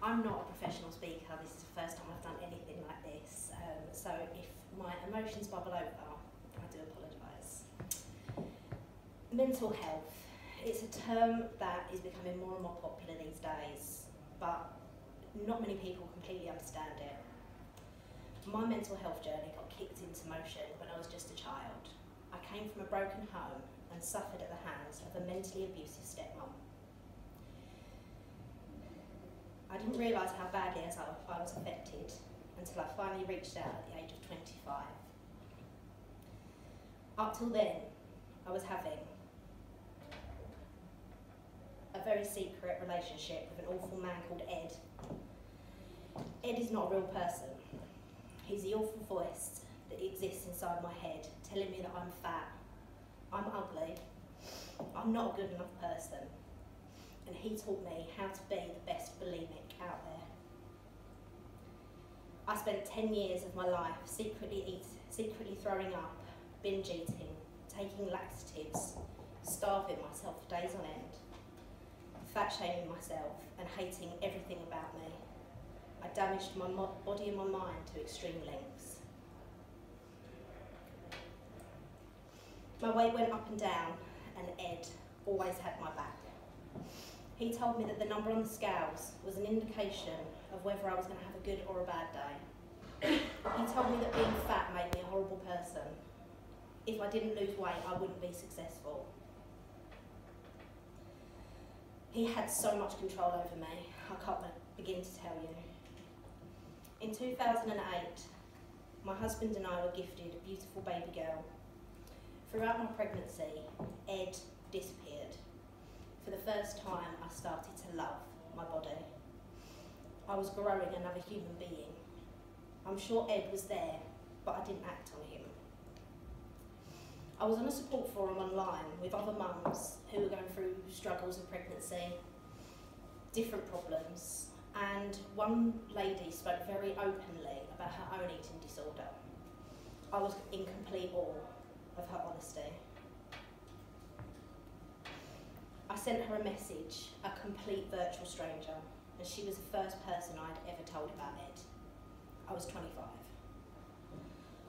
I'm not a professional speaker, this is the first time I've done anything like this, so if my emotions bubble over, I do apologise. Mental health. It's a term that is becoming more and more popular these days, but not many people completely understand it. My mental health journey got kicked into motion when I was just a child. I came from a broken home and suffered at the hands of a mentally abusive stepmom. I didn't realise how badly I was affected until I finally reached out at the age of 25. Up till then, I was having a very secret relationship with an awful man called Ed. Ed is not a real person. He's the awful voice that exists inside my head, telling me that I'm fat, I'm ugly, I'm not a good enough person. And he taught me how to be the best bulimic out there. I spent 10 years of my life secretly throwing up, binge eating, taking laxatives, starving myself for days on end, fat shaming myself and hating everything about me. I damaged my body and my mind to extreme lengths. My weight went up and down, and Ed always had my back. He told me that the number on the scales was an indication of whether I was going to have a good or a bad day. He told me that being fat made me a horrible person. If I didn't lose weight, I wouldn't be successful. He had so much control over me, I can't begin to tell you. In 2008, my husband and I were gifted a beautiful baby girl. Throughout my pregnancy, Ed disappeared. For the first time, I started to love my body. I was growing another human being. I'm sure Ed was there, but I didn't act on him. I was on a support forum online with other mums who were going through struggles of pregnancy, different problems, and one lady spoke very openly about her own eating disorder. I was in complete awe of her honesty. I sent her a message, a complete virtual stranger, and she was the first person I'd ever told about Ed. I was 25.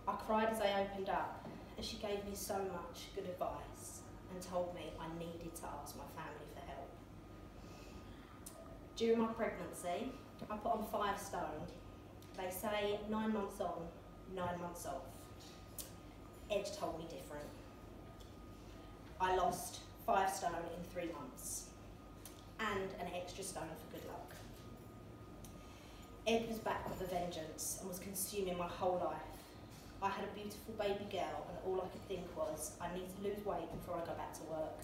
I cried as I opened up, and she gave me so much good advice and told me I needed to ask my family for help. During my pregnancy, I put on 5 stone. They say 9 months on, 9 months off. Ed told me different. I lost 5 stone in 3 months, and an extra stone for good luck. Ed was back with a vengeance and was consuming my whole life. I had a beautiful baby girl, and all I could think was, I need to lose weight before I go back to work.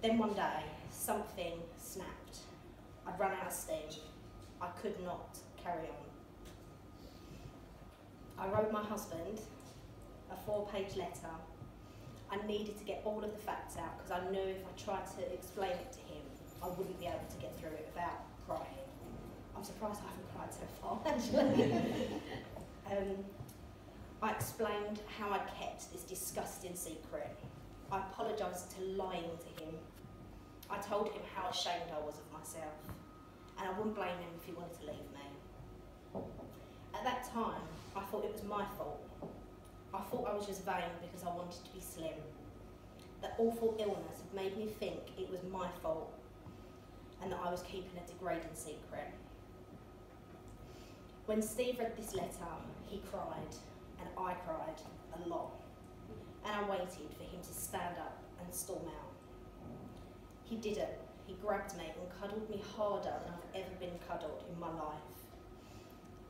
Then one day, something snapped. I'd run out of steam. I could not carry on. I wrote my husband a 4-page letter. I needed to get all of the facts out because I knew if I tried to explain it to him, I wouldn't be able to get through it without crying. I'm surprised I haven't cried so far, actually. I explained how I'd kept this disgusting secret. I apologised to lying to him. I told him how ashamed I was of myself, and I wouldn't blame him if he wanted to leave me. At that time, I thought it was my fault. I thought I was just vain because I wanted to be slim. That awful illness had made me think it was my fault and that I was keeping a degrading secret. When Steve read this letter, he cried, and I cried a lot. And I waited for him to stand up and storm out. He didn't. He grabbed me and cuddled me harder than I've ever been cuddled in my life.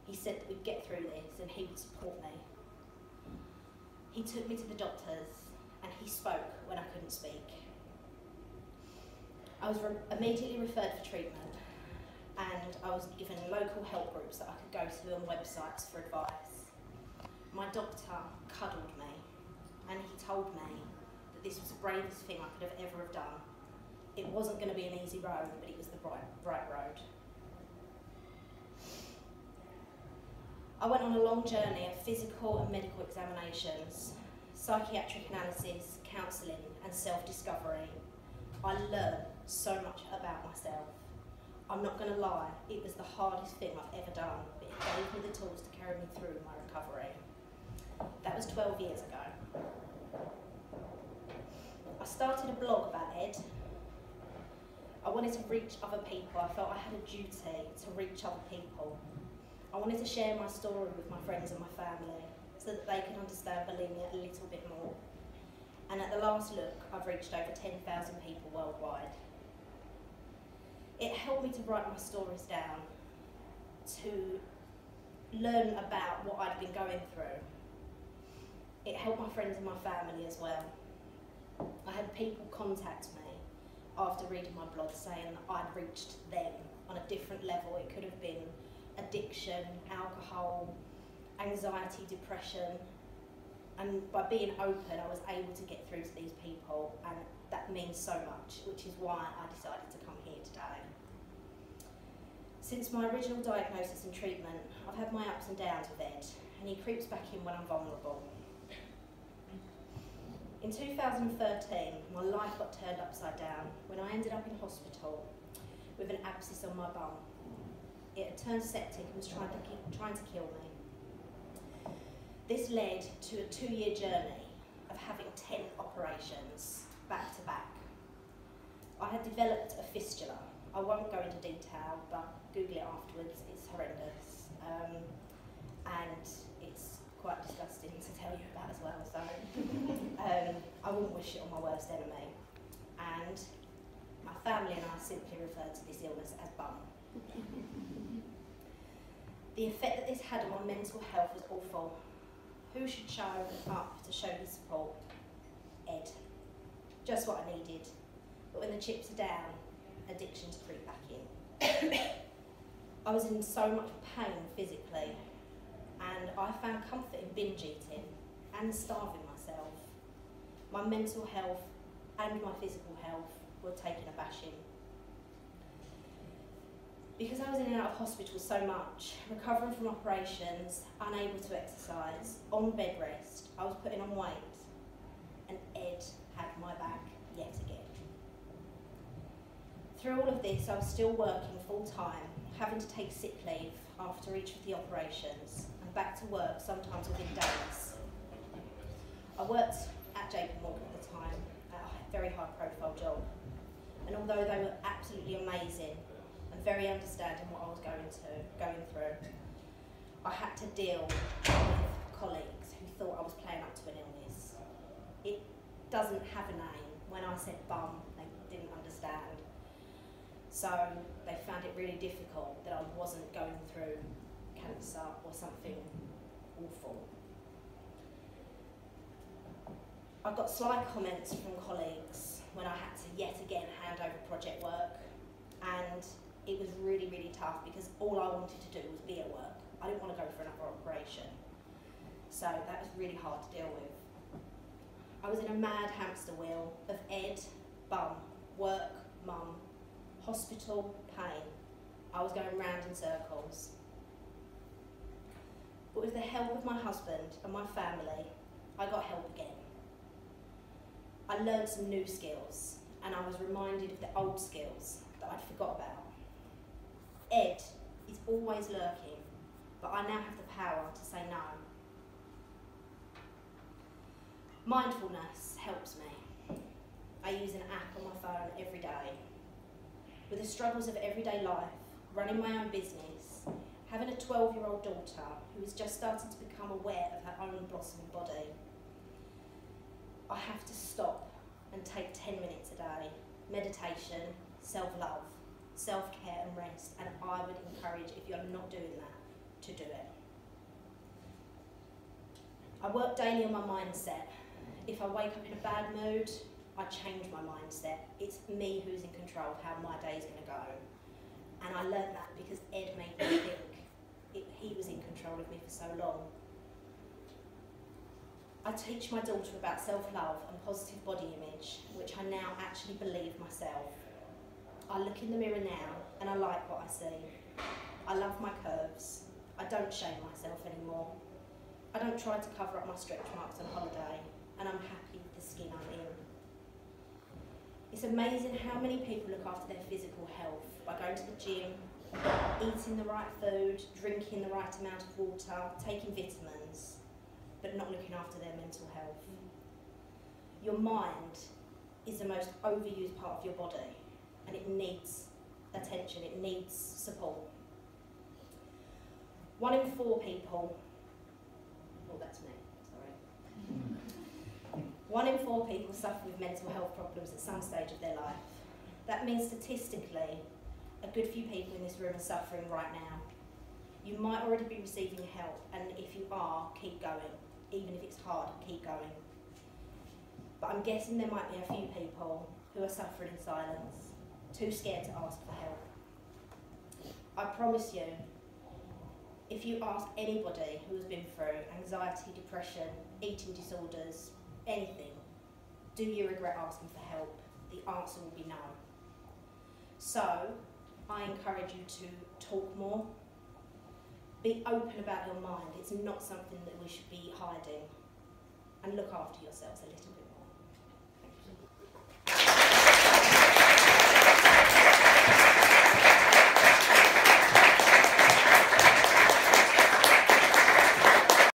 He said that we'd get through this and he would support me. He took me to the doctors and he spoke when I couldn't speak. I was immediately referred for treatment, and I was given local help groups that I could go to and websites for advice. My doctor cuddled me, and he told me that this was the bravest thing I could have ever have done. It wasn't going to be an easy road, but it was the right road. I went on a long journey of physical and medical examinations, psychiatric analysis, counselling and self-discovery. I learned so much about myself. I'm not going to lie, it was the hardest thing I've ever done, but it gave me the tools to carry me through my recovery. That was 12 years ago. I started a blog about Ed. I wanted to reach other people. I felt I had a duty to reach other people. I wanted to share my story with my friends and my family so that they could understand bulimia a little bit more. And at the last look, I've reached over 10,000 people worldwide. It helped me to write my stories down, to learn about what I'd been going through. It helped my friends and my family as well. I had people contact me after reading my blog saying that I'd reached them on a different level. It could have been addiction, alcohol, anxiety, depression, and by being open I was able to get through to these people, and that means so much, which is why I decided to come here today. Since my original diagnosis and treatment, I've had my ups and downs with Ed, and he creeps back in when I'm vulnerable. In 2013, my life got turned upside down when I ended up in hospital with an abscess on my bum. It had turned septic and was trying to kill me. This led to a 2-year journey of having 10 operations back to back. I had developed a fistula. I won't go into detail, but Google it afterwards, it's horrendous. And it's quite disgusting to tell you about as well, so I wouldn't wish it on my worst enemy. And my family and I simply refer to this illness as bum. The effect that this had on my mental health was awful. Who should show up to show his support? Ed. Just what I needed. But when the chips are down, addictions creep back in. I was in so much pain physically, and I found comfort in binge eating and starving myself. My mental health and my physical health were taking a bashing. Because I was in and out of hospital so much, recovering from operations, unable to exercise, on bed rest, I was putting on weight, and Ed had my back yet again. Through all of this, I was still working full time, having to take sick leave after each of the operations, and back to work sometimes within days. I worked at JP Morgan at the time, at a very high profile job, and although they were absolutely amazing and very understanding what I was going through, I had to deal with colleagues who thought I was playing up to an illness. It doesn't have a name. When I said bum, they didn't understand. So they found it really difficult that I wasn't going through cancer or something awful. I got sly comments from colleagues when I had to yet again hand over project work, and it was really, really tough because all I wanted to do was be at work. I didn't want to go for another operation. So that was really hard to deal with. I was in a mad hamster wheel of Ed, bum, work, mum, hospital, pain. I was going round in circles. But with the help of my husband and my family, I got help again. I learned some new skills, and I was reminded of the old skills that I'd forgot about. Ed is always lurking, but I now have the power to say no. Mindfulness helps me. I use an app on my phone every day. With the struggles of everyday life, running my own business, having a 12-year-old daughter who is just starting to become aware of her own blossoming body, I have to stop and take 10 minutes a day. Meditation, self-love, self-care and rest, and I would encourage, if you're not doing that, to do it. I work daily on my mindset. If I wake up in a bad mood, I change my mindset. It's me who's in control of how my day is going to go. And I learned that because Ed made me think he was in control of me for so long. I teach my daughter about self-love and positive body image, which I now actually believe myself. I look in the mirror now and I like what I see. I love my curves. I don't shame myself anymore. I don't try to cover up my stretch marks on holiday, and I'm happy with the skin I'm in. It's amazing how many people look after their physical health by going to the gym, eating the right food, drinking the right amount of water, taking vitamins, but not looking after their mental health. Your mind is the most overused part of your body, and it needs attention, it needs support. 1 in 4 people, oh that's me, sorry. 1 in 4 people suffer with mental health problems at some stage of their life. That means statistically, a good few people in this room are suffering right now. You might already be receiving help, and if you are, keep going. Even if it's hard, keep going. But I'm guessing there might be a few people who are suffering in silence, too scared to ask for help. I promise you, if you ask anybody who has been through anxiety, depression, eating disorders, anything, do you regret asking for help? The answer will be no. So, I encourage you to talk more. Be open about your mind. It's not something that we should be hiding. And look after yourselves a little bit more.